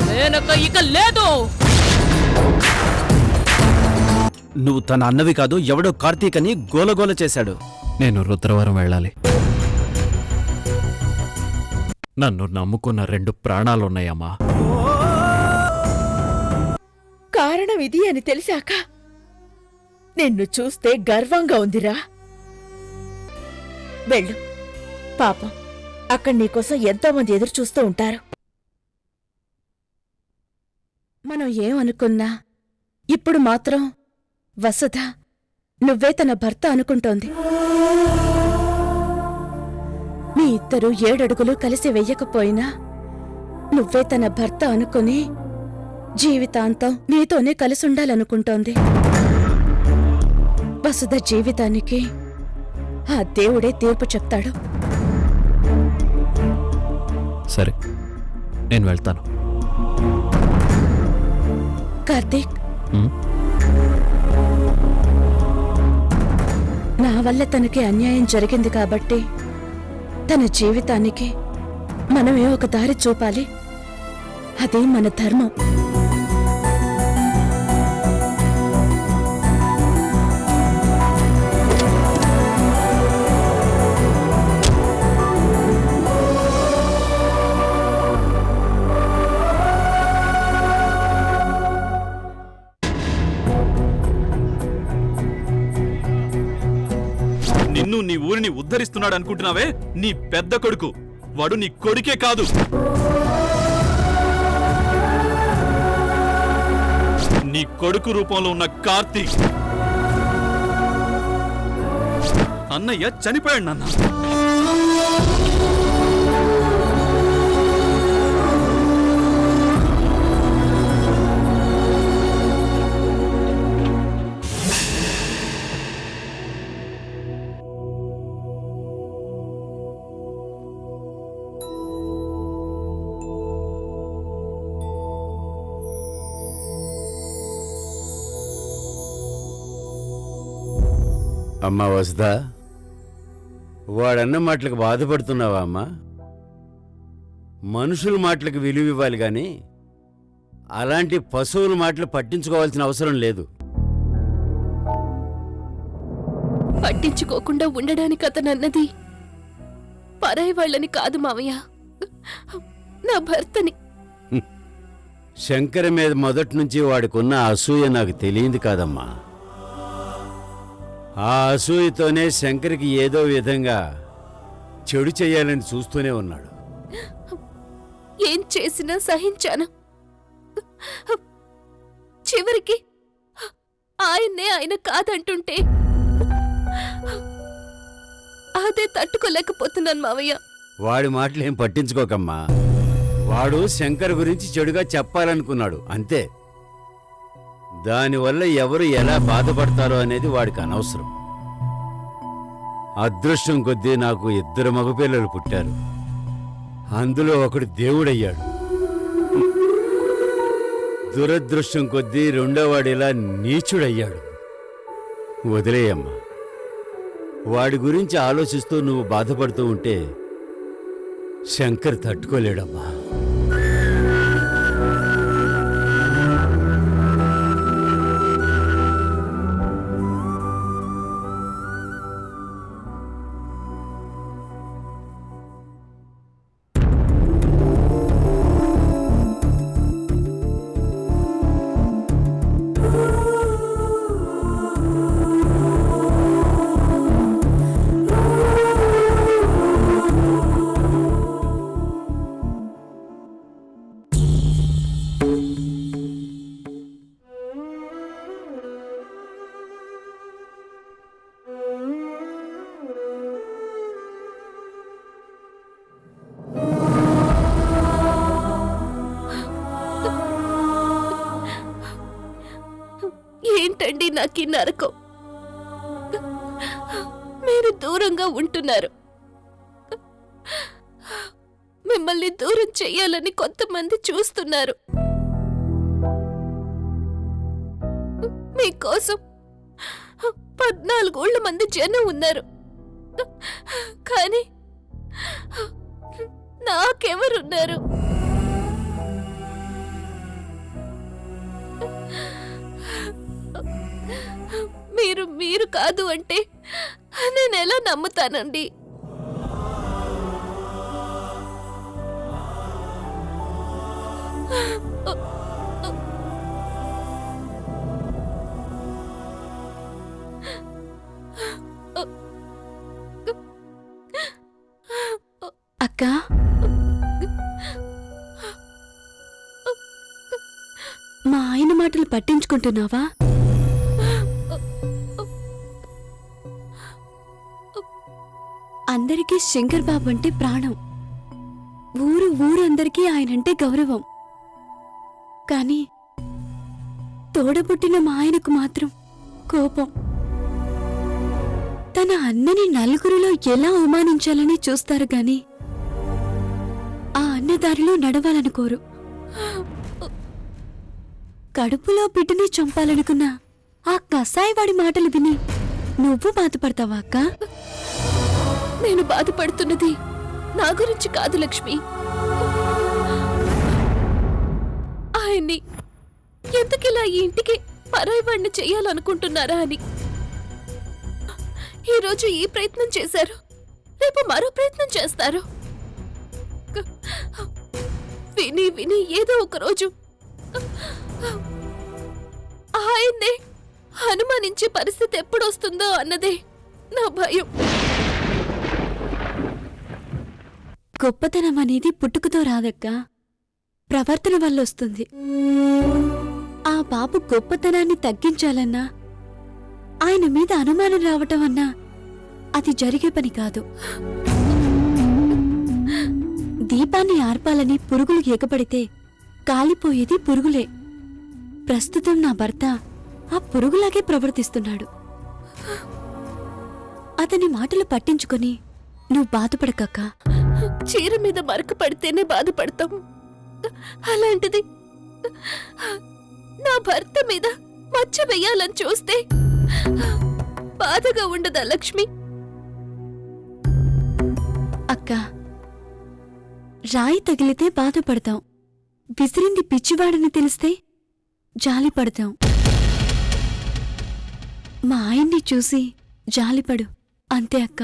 మేనక ఇక లేదు. నువ్వు తన అన్నవి కాదు, ఎవడో కార్తీక్ అని గోలగోల చేశాడు. నేను రుద్రవరం వెళ్ళాలి. నన్ను నమ్ముకున్న 2 ప్రాణాలున్నాయమ్మా. కారణం ఇది అని తెలిసాక నిన్ను చూస్తే గర్వంగా ఉందిరా. వెళ్ళు, పాపం అక్కడ నీకోసం ఎంతోమంది ఎదురు చూస్తూ ఉంటారు. మనం ఏమనుకున్నా ఇప్పుడు మాత్రం వసుధ నువ్వే తన భర్త అనుకుంటోంది. మీ ఇద్దరూ 7 అడుగులు కలిసి వెయ్యకపోయినా నువ్వే తన భర్త అనుకుని జీవితాంతం నీతోనే కలిసుండాలనుకుంటోంది. వసుధ జీవితానికి ఆ దేవుడే తీర్పు చెప్తాడు. సరే, నేను వెళ్తాను. కార్తీక్, నా వల్ల తనకి అన్యాయం జరిగింది కాబట్టి తన జీవితానికి మనమే ఒక దారి చూపాలి. అదే మన ధర్మం. నిన్ను నీ ఊరిని ఉద్ధరిస్తున్నాడు అనుకుంటున్నావే నీ పెద్ద కొడుకు. వాడు నీ కొడుకే కాదు, నీ కొడుకు రూపంలో ఉన్న కార్తీక్. అన్నయ్య చనిపోయాడు నాన్న. అమ్మా వసుదా, వాడన్న మాటలకు బాధపడుతున్నావా అమ్మా? మనుషుల మాటలకు విలువ ఇవ్వాలి గాని అలాంటి పశువుల మాటలు పట్టించుకోవాల్సిన అవసరం లేదు. పట్టించుకోకుండా ఉండడానికి అతనన్నది పరాయి వాళ్ళని కాదు మావయ్య, నా భర్తని. శంకర్ మీద మొదటి నుంచి వాడికున్న అసూయ నాకు తెలియంది కాదమ్మా. ఆ అసూయతోనే శంకర్కి ఏదో విధంగా చెడు చెయ్యాలని చూస్తూనే ఉన్నాడు. ఏం చేసినా సహించాను. చివరికి ఆయన్నే ఆయన కాదంటుంటే అదే తట్టుకోలేకపోతున్నాను మావయ్య. వాడి మాటలేం పట్టించుకోకమ్మా. వాడు శంకర్ గురించి చెడుగా చెప్పాలనుకున్నాడు అంతే. దానివల్ల ఎవరు ఎలా బాధపడతారో అనేది వాడికి అనవసరం. అదృష్టం కొద్దీ నాకు 2 మగపిల్లలు పుట్టారు. అందులో ఒకడు దేవుడయ్యాడు. దురదృష్టం కొద్దీ 2వవాడిలా నీచుడయ్యాడు. వదిలేయమ్మా. వాడి గురించి ఆలోచిస్తూ నువ్వు బాధపడుతూ ఉంటే శంకర్ తట్టుకోలేడమ్మా. ఏంటండి నాకీ నరకం? మీరు దూరంగా ఉంటున్నారు. మిమ్మల్ని దూరం చెయ్యాలని కొంతమంది చూస్తున్నారు. మీకోసం 14 మంది జనం ఉన్నారు. కానీ నాకెవరున్నారు? కాదు అంటే నేను ఎలా నమ్ముతానండి? అక్క, మా ఆయన మాటలు పట్టించుకుంటున్నావా? అందరికీ శంకర్ బాబు అంటే ప్రాణం. ఊరందరికీ ఆయనంటే గౌరవం. కానీ తోడబుట్టిన మా ఆయనకు మాత్రం కోపం. తన అన్నని నలుగురిలో ఎలా అవమానించాలని చూస్తారు గాని ఆ అన్నదారిలో నడవాలనుకోరు. కడుపులో బిడ్డని చంపాలనుకున్న ఆ కసాయివాడి మాటలు విని నువ్వు బాధపడతావా అక్క? నేను బాధపడుతున్నది నా గురించి కాదు లక్ష్మి. ఆయన్ని ఎందుకిలా ఈ ఇంటికి పరాయివాణ్ణి చెయ్యాలనుకుంటున్నారా అని. ఈరోజు ఈ ప్రయత్నం చేశారు, రేపు మరో ప్రయత్నం చేస్తారు. విని విని ఏదో ఒక రోజు ఆయన్నే అనుమానించే పరిస్థితి ఎప్పుడొస్తుందో అన్నదే నా భయం. గొప్పతనం అనేది పుట్టుకతో రాదక్క, ప్రవర్తన వల్ల వస్తుంది. ఆ బాబు గొప్పతనాన్ని తగ్గించాలన్నా, ఆయన మీద అనుమానం రావటం అన్నా అది జరిగే పని కాదు. దీపాన్ని ఆర్పాలని పురుగులు ఎగపడితే కాలిపోయేది పురుగులే. ప్రస్తుతం నా భర్త ఆ పురుగులాగే ప్రవర్తిస్తున్నాడు. అతని మాటలు పట్టించుకొని నువ్వు బాధపడకక్క. చీర మీద మరక పడితేనే బాధపడతాం, అలాంటిది నా భర్త మీద మచ్చ వెయ్యాలని చూస్తే బాధగా ఉండదా లక్ష్మి? అక్క, రాయి తగిలితే బాధపడతాం, విసిరింది పిచ్చివాడని తెలిస్తే జాలిపడతాం. మా ఆయన్ని చూసి జాలిపడు, అంతే అక్క.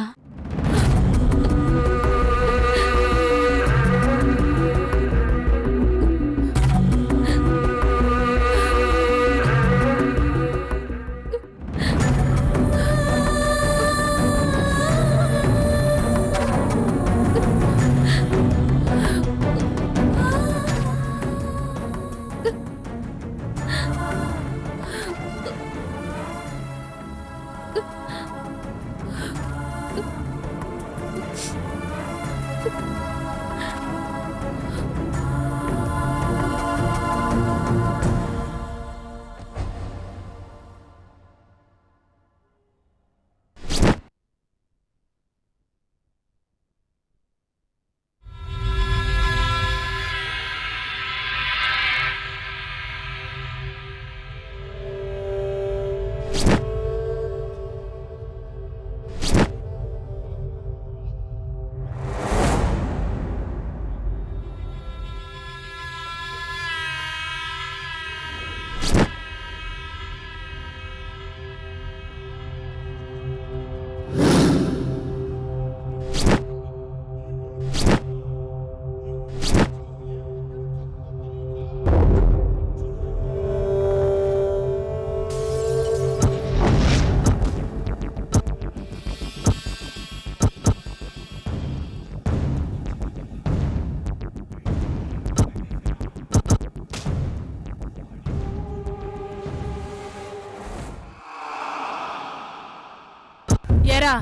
ఏరా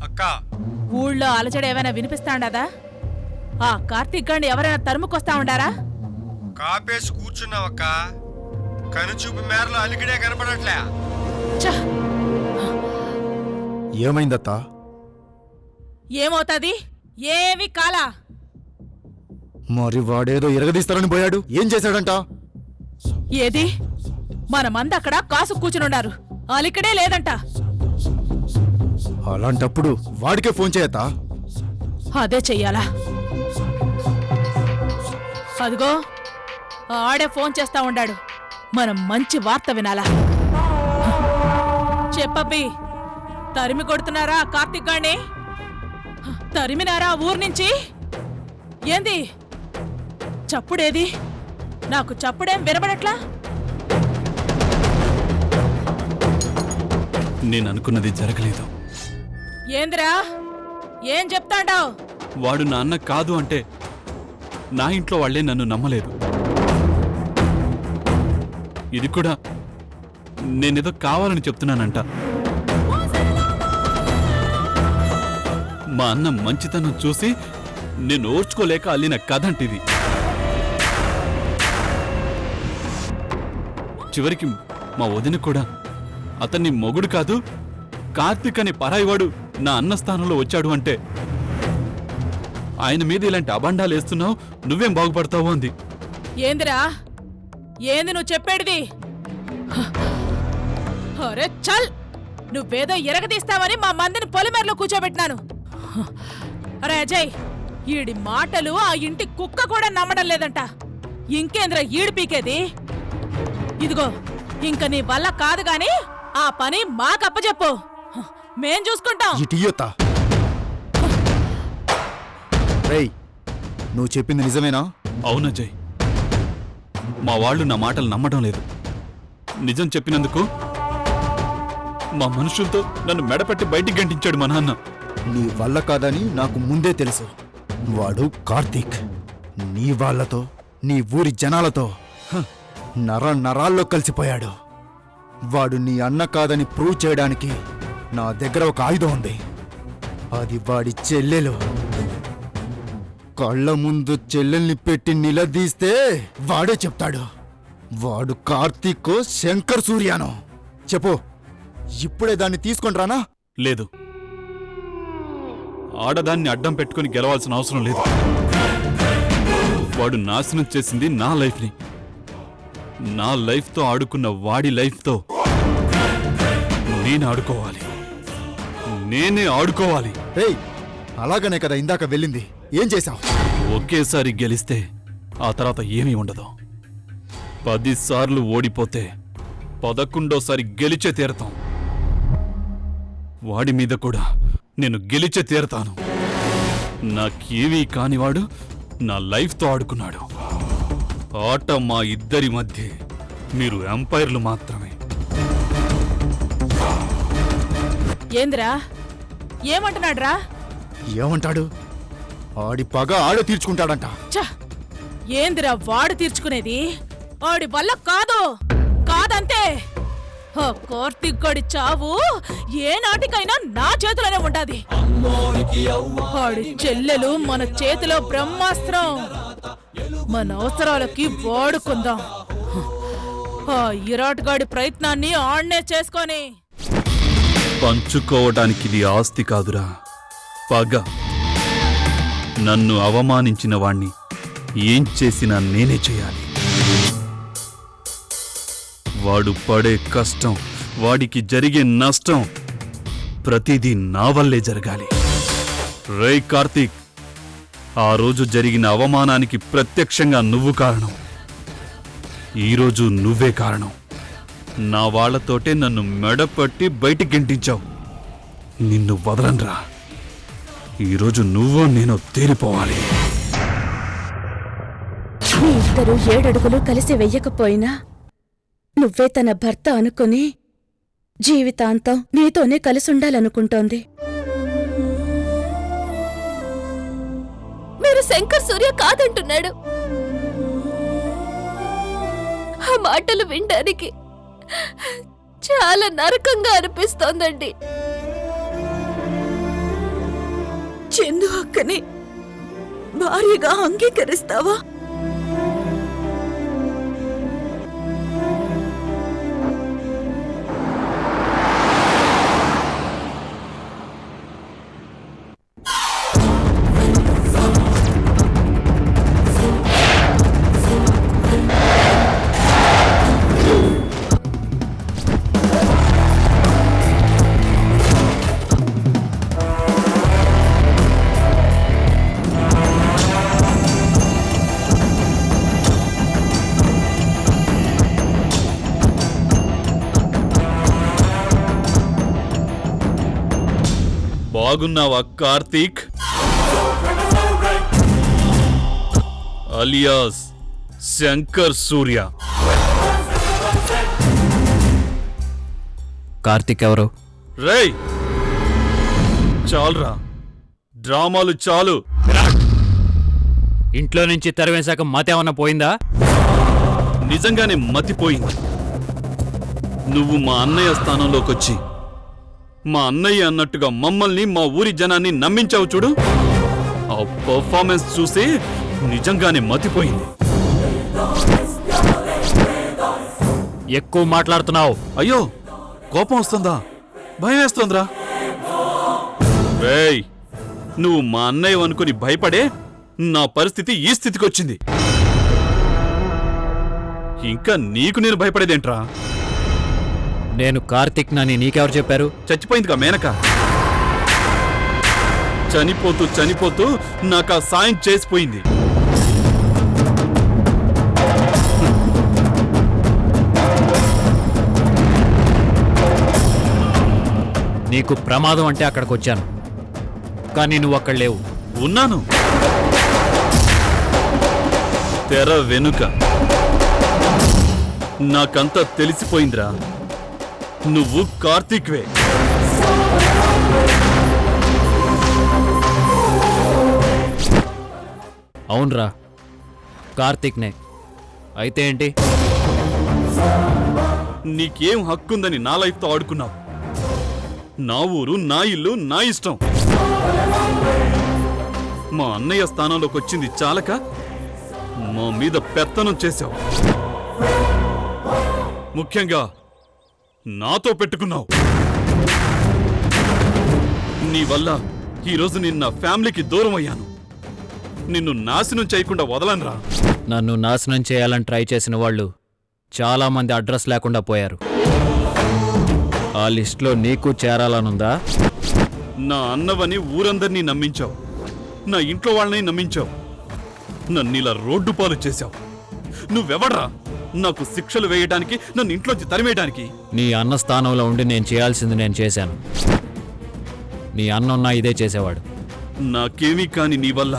అక్కా, ఊళ్ళో అలజడి ఏమైనా వినిపిస్తాండదా? ఆ కార్తీక్ గాండి ఎవరైనా తరుముకొస్తా ఉండారా? కాపేసి కూర్చున్నావక్క, కనుచూపు మేరలో అలిగిడే కనపడట్లే. ఛ! ఏమైందత్తా? ఏమవుతాది? ఏవి కాలా? మరి వాడేదో ఎరగదీస్తారని పోయాడు, ఏం చేశాడంట? ఏది? మన మంది అక్కడ కాసు కూర్చునుండారు, అలికడే లేదంట. అలాంటప్పుడు వాడికే ఫోన్ చేయతా? అదే చెయ్యాలా? అదిగో ఆడే ఫోన్ చేస్తా ఉండాడు, మనం మంచి వార్త వినాలా. చెప్పబ్బి, తరిమి కొడుతున్నారా ఆ కార్తీక్ గాణ్ణి? తరిమినారా ఆ ఊరు నుంచి? ఏంది చప్పుడేది? నాకు చప్పుడేం వినబడట్లా? నేను అనుకున్నది జరగలేదు. ఏందిరా ఏం చెప్తాండావ్? వాడు నా అన్న కాదు అంటే నా ఇంట్లో వాళ్లే నన్ను నమ్మలేదు. ఇది కూడా నేనేదో కావాలని చెప్తున్నానంట. మా అన్న మంచితనం చూసి నేను ఓర్చుకోలేక అల్లిన కథంటిది. చివరికి మా వదిన కూడా అతన్ని మొగుడు కాదు కార్తీక్ అనే పరాయివాడు నా అన్న స్థానంలో వచ్చాడు అంటే ఆయన మీద ఇలాంటి అబండాలు వేస్తున్నావు, నువ్వేం బాగుపడతావు అంది. ఏందిరా ఏంది నువ్వు చెప్పేడిది? అరే చల్, నువ్వేదో ఎరగదీస్తావని మా మందిని పొలిమేరలో కూర్చోబెట్టినాను. అరే అజయ్, ఈడి మాటలు ఆ ఇంటి కుక్క కూడా నమ్మడం లేదంట. ఇంకేంద్రా ఈడు పీకేది? ఇదిగో ఇంక నీ వల్ల కాదు గాని ఆ పని మాకప్పచెప్పు, మేం చూసుకుంటాం. ఇటియోతా రేయ్, నువ్వు చెప్పింది నిజమేనా? అవునజయ్, మా వాళ్ళు నా మాటలు నమ్మడం లేదు. నిజం చెప్పినందుకు మా మనుషులతో నన్ను మెడపట్టి బయటికి గంటించాడు మా నాన్న. నీ వల్ల కాదని నాకు ముందే తెలుసు. వాడు కార్తీక్ నీ వాళ్ళతో, నీ ఊరి జనాలతో నరాల్లో కలిసిపోయాడు. వాడు నీ అన్న కాదని ప్రూవ్ చేయడానికి నా దగ్గర ఒక ఆయుధం ఉంది. అది వాడి చెల్లెలు. కళ్ళ ముందు చెల్లెల్ని పెట్టి నిలదీస్తే వాడే చెప్తాడు. వాడు కార్తీక్ శంకర్ సూర్యానో. చెప్పు, ఇప్పుడే దాన్ని తీసుకొని రానా? లేదు, ఆడదాన్ని అడ్డం పెట్టుకుని గెలవాల్సిన అవసరం లేదు. వాడు నాశనం చేసింది నా లైఫ్ని. నా లైఫ్తో ఆడుకున్న వాడి లైఫ్తో నేను ఆడుకోవాలి. నేనే ఆడుకోవాలి. రేయ్, అలాగనే కదా ఇందాక వెళ్ళింది. ఏం చేశావు? ఒకేసారి గెలిస్తే ఆ తర్వాత ఏమీ ఉండదు. 10 సార్లు ఓడిపోతే 11వ గెలిచే తీరతాం. వాడి మీద కూడా నేను గెలిచే తీరతాను. నాకేమీ కానివాడు నా లైఫ్తో ఆడుకున్నాడు. ఆట మా ఇద్దరి మధ్య. మీరు ఎంపైర్లు మాత్రమే. ఏందిరా ఏమంటున్నాడ్రా? ఏమంటాడు? ఆడి పగ ఆడే తీర్చుకుంటాడంట. ఛ! ఏందిరా వాడు తీర్చుకునేది? ఆడి వల్ల కాదు, కాదంతే. ఆ కార్తీక్ గడి చావు ఏ నాటికైనా నా చేతిలోనే ఉండాది. ఆడి చెల్లెలు మన చేతిలో బ్రహ్మాస్త్రం. మన అవసరాలకి వాడుకుందాం. ఆ ఇరాట్గాడి ప్రయత్నాన్ని ఆడ్నే చేసుకొని పంచుకోవడానికి ఇది ఆస్తి కాదురా, పగ. నన్ను అవమానించిన వాణ్ణి ఏం చేసినా నేనే చేయాలి. వాడు పడే కష్టం, వాడికి జరిగే నష్టం ప్రతిదీ నా వల్లే జరగాలి. రేయ్ కార్తీక్, ఆ రోజు జరిగిన అవమానానికి ప్రత్యక్షంగా నువ్వు కారణం. ఈరోజు నువ్వే కారణం. నా వాళ్లతోటే నన్ను మెడపట్టి బయటికి గెంటించావు. నిన్ను వదలనరా. ఈరోజు నువ్వో నేను తేలిపోవాలి. మీ ఇద్దరు 7 అడుగులు కలిసి వెయ్యకపోయినా నువ్వే తన భర్త అనుకుని జీవితాంతం నీతోనే కలిసుండాలనుకుంటోంది. మీరు శంకర్ సూర్య కాదంటున్నాడు. ఆ మాటలు వినడానికి చాలా నరకంగా అనిపిస్తోందండి. చందు అక్కని భార్యగా అంగీకరిస్తావా? బాగున్నావా కార్తీక్ అలియాస్ శంకర్ సూర్య? కార్తిక్ ఎవరు? రేయ్ చాలురా, డ్రామాలు చాలు. ఇంట్లో నుంచి తెరవేశాక మతేమన్నా పోయిందా? నిజంగానే మతిపోయింది. నువ్వు మా అన్నయ్య స్థానంలోకి వచ్చి మా అన్నయ్య అన్నట్టుగా మమ్మల్ని, మా ఊరి జనాన్ని నమ్మించావు చూడు. ఆ పర్ఫార్మెన్స్ చూసి నిజంగానే మతిపోయింది. ఎక్కువ మాట్లాడుతున్నావు. అయ్యో కోపం వస్తుందా? భయం వేస్తుందిరా. రేయ్ నువ్వు మా అన్నయ్య అనుకుని భయపడే నా పరిస్థితి ఈ స్థితికి వచ్చింది. ఇంకా నీకు నేను భయపడేదేంట్రా? నేను కార్తిక్ నని నీకెవరు చెప్పారు? చచ్చిపోయిందిగా మేనక. చనిపోతూ చనిపోతూ నాకు ఆ సాయం చేసిపోయింది. నీకు ప్రమాదం అంటే అక్కడికి వచ్చాను, కానీ నువ్వు అక్కడ లేవు. ఉన్నాను తెర వెనుక. నాకంతా తెలిసిపోయిందిరా, నువ్వు కార్తీక్వే. అవునరా, కార్తిక్నే. అయితే ఏంటి? నీకేం హక్కుందని నా లైఫ్తో ఆడుకున్నావు. నా ఊరు, నా ఇల్లు, నా ఇష్టం. మా అన్నయ్య స్థానంలోకి వచ్చింది చాలక మా మీద పెత్తనం చేశావు. ముఖ్యంగా నాతో పెట్టుకున్నావు. నీ వల్ల ఈరోజు నేను నా ఫ్యామిలీకి దూరం అయ్యాను. నిన్ను నాశనం చేయకుండా వదలనురా. నన్ను నాశనం చేయాలని ట్రై చేసిన వాళ్ళు చాలా మంది అడ్రస్ లేకుండా పోయారు. ఆ లిస్టులో నీకు చేరాలనుందా? నా అన్నవని ఊరందరినీ నమ్మించావు, నా ఇంట్లో వాళ్ళని నమ్మించావు, నన్ను ఇలా రోడ్డు పాలు చేశావు. నువ్వెవడ్రా నాకు శిక్షలు వేయడానికి, నన్ను ఇంట్లోంచి తరిమేయడానికి? నీ అన్న స్థానంలో ఉండి నేను చేయాల్సింది నేను చేశాను. నీ అన్నున్నా ఇదే చేసేవాడు. నాకేమీ కాని నీ వల్ల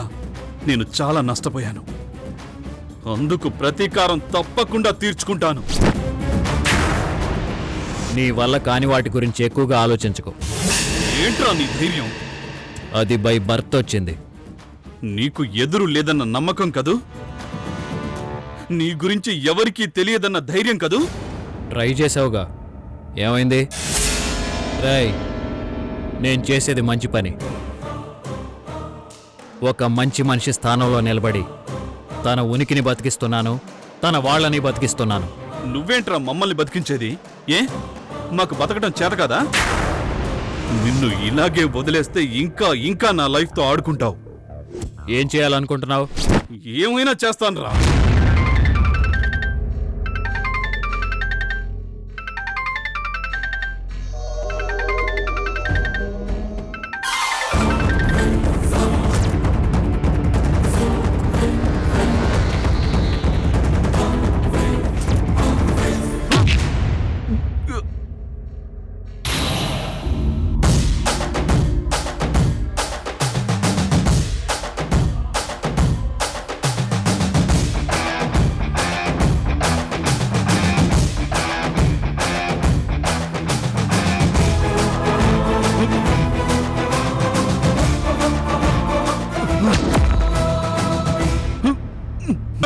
నేను చాలా నష్టపోయాను. అందుకు ప్రతీకారం తప్పకుండా తీర్చుకుంటాను. నీ వల్ల కాని వాటి గురించి ఎక్కువగా ఆలోచించకు. ఏంట్రా నీ ధైర్యం? అది బై బర్త్ వచ్చింది. నీకు ఎదురు లేదన్న నమ్మకం కదూ? నీ గురించి ఎవరికీ తెలియదన్న ధైర్యం కదూ? ట్రై చేసావుగా, ఏమైంది? రేయ్, నేను చేసేది మంచి పని. ఒక మంచి మనిషి స్థానంలో నిలబడి తన ఉనికిని బతికిస్తున్నాను, తన వాళ్ళని బతికిస్తున్నాను. నువ్వేంట్రా మమ్మల్ని బతికించేది? ఏ మాకు బతకడం చేత కదా? నిన్ను ఇలాగే వదిలేస్తే ఇంకా ఇంకా నా లైఫ్తో ఆడుకుంటావు. ఏం చేయాలనుకుంటున్నావు? ఏమైనా చేస్తానురా.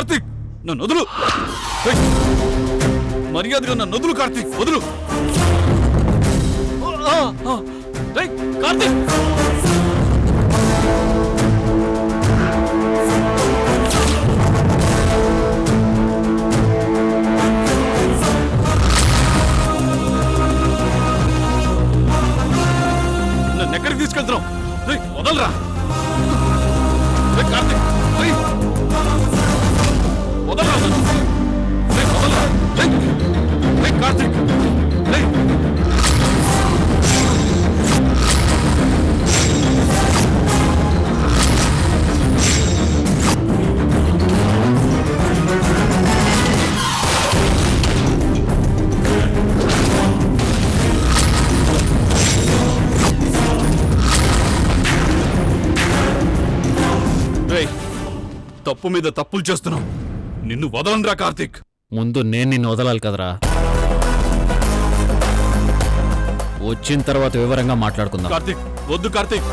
కార్తీక్ నన్ను వదులు. మర్యాదగా నన్ను వదులు కార్తీక్, వదులు. కార్తీక్ నన్ను ఎక్కడికి తీసుకెళ్తున్నావు? వదలరా కార్తీక్. వదలరా వదలరా కార్తీక్. తప్పు మీద తప్పులు చేస్తున్నావు. నిన్ను వదలండ్రా కార్తీక్. ముందు నేను నిన్ను వదలాలి కదరా. వచ్చిన తర్వాత వివరంగా మాట్లాడుకుందాం. కార్తీక్ వద్దు కార్తీక్.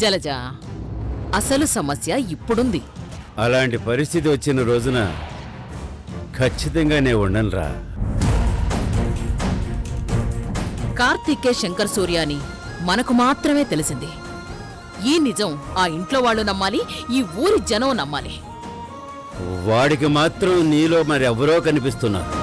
జలజ, అసలు సమస్య ఇప్పుడుంది. అలాంటి పరిస్థితి వచ్చిన రోజున ఖచ్చితంగా నేను ఉండనురా. కార్తీకే శంకర్ సూర్యాని మనకు మాత్రమే తెలిసింది. ఈ నిజం ఆ ఇంట్లో వాళ్ళు నమ్మాలి, ఈ ఊరి జనం నమ్మాలి. వాడికి మాత్రం నీలో మరి ఎవరో కనిపిస్తున్నారు.